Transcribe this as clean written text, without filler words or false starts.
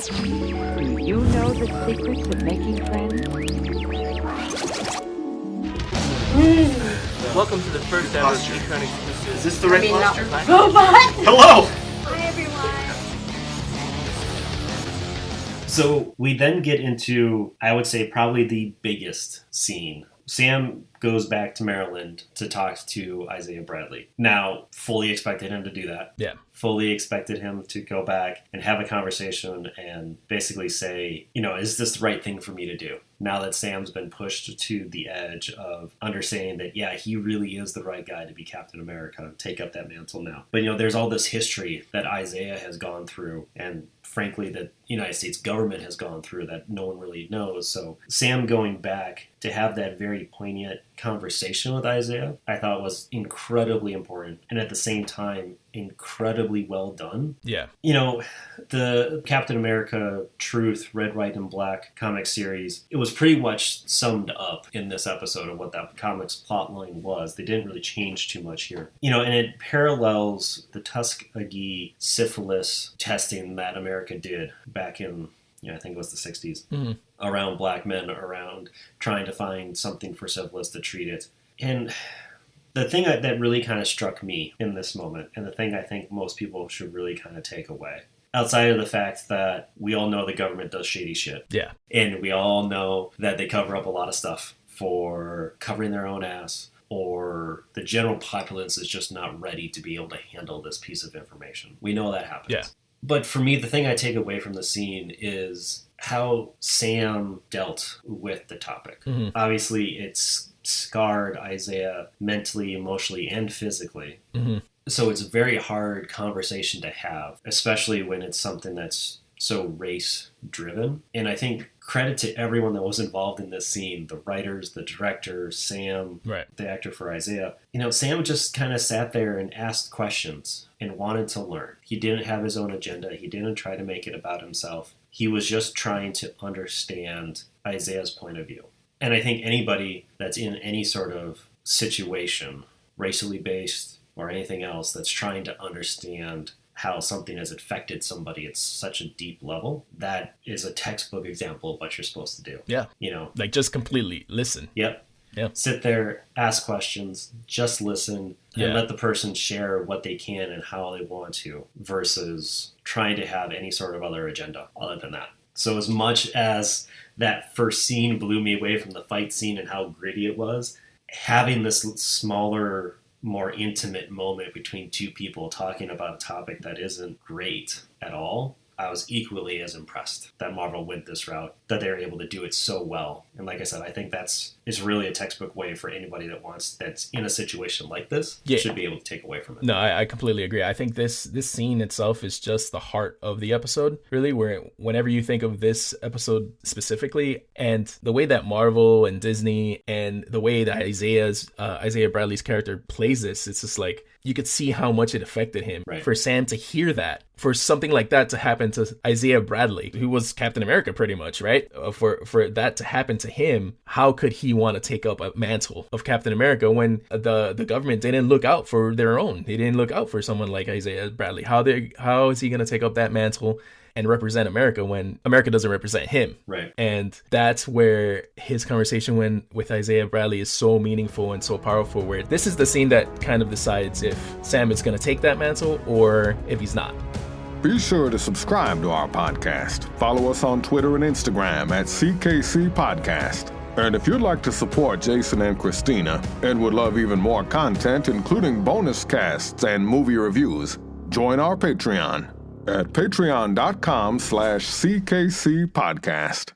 Do you know the secrets of making friends? Welcome to the first ever Recon exclusive. Is this the red posture? Robot! Hello! Hi, everyone. So we then get into, I would say, probably the biggest scene. Sam goes back to Maryland to talk to Isaiah Bradley. Now, fully expected him to do that. Yeah. Fully expected him to go back and have a conversation and basically say, is this the right thing for me to do? Now that Sam's been pushed to the edge of understanding that, yeah, he really is the right guy to be Captain America, take up that mantle now. But, there's all this history that Isaiah has gone through, and frankly, that the United States government has gone through that no one really knows. So Sam going back to have that very poignant conversation with Isaiah, I thought was incredibly important, and at the same time, incredibly well done. Yeah. The Captain America Truth, Red, White, and Black comic series, it was pretty much summed up in this episode of what that comic's plotline was. They didn't really change too much here. And it parallels the Tuskegee syphilis testing that America did back in, I think it was the 60s, around black men, around trying to find something for syphilis to treat it. And the thing that really kind of struck me in this moment, and the thing I think most people should really kind of take away, outside of the fact that we all know the government does shady shit. Yeah. And we all know that they cover up a lot of stuff for covering their own ass, or the general populace is just not ready to be able to handle this piece of information. We know that happens. Yeah. But for me, the thing I take away from the scene is how Sam dealt with the topic. Mm-hmm. Obviously, it's scarred Isaiah mentally, emotionally, and physically. Mm-hmm. So it's a very hard conversation to have, especially when it's something that's so race-driven. And I think credit to everyone that was involved in this scene, the writers, the director, Sam, right, the actor for Isaiah. Sam just kind of sat there and asked questions and wanted to learn. He didn't have his own agenda. He didn't try to make it about himself. He was just trying to understand Isaiah's point of view. And I think anybody that's in any sort of situation, racially based or anything else, that's trying to understand how something has affected somebody at such a deep level, that is a textbook example of what you're supposed to do. Yeah. Like just completely listen. Yep. Yeah. Sit there, ask questions, just listen, and Yeah. let the person share what they can and how they want to, versus trying to have any sort of other agenda other than that. So as much as that first scene blew me away from the fight scene and how gritty it was, having this smaller, more intimate moment between two people talking about a topic that isn't great at all, I was equally as impressed that Marvel went this route, that they're able to do it so well. And like I said, I think is really a textbook way for anybody that's in a situation like this, should be able to take away from it. No, I completely agree. I think this scene itself is just the heart of the episode, really, where whenever you think of this episode specifically, and the way that Marvel and Disney and the way that Isaiah Bradley's character plays this, it's just like, you could see how much it affected him. Right. For Sam to hear that, for something like that to happen to Isaiah Bradley, who was Captain America pretty much, right? For that to happen to him, how could he want to take up a mantle of Captain America when the government didn't look out for their own? They didn't look out for someone like Isaiah Bradley. How is he going to take up that mantle and represent America when America doesn't represent him? Right. And that's where his conversation with Isaiah Bradley is so meaningful and so powerful, where this is the scene that kind of decides if Sam is going to take that mantle or if he's not. Be sure to subscribe to our podcast. Follow us on Twitter and Instagram at CKC Podcast. And if you'd like to support Jason and Christina and would love even more content, including bonus casts and movie reviews, join our Patreon at patreon.com/CKC Podcast.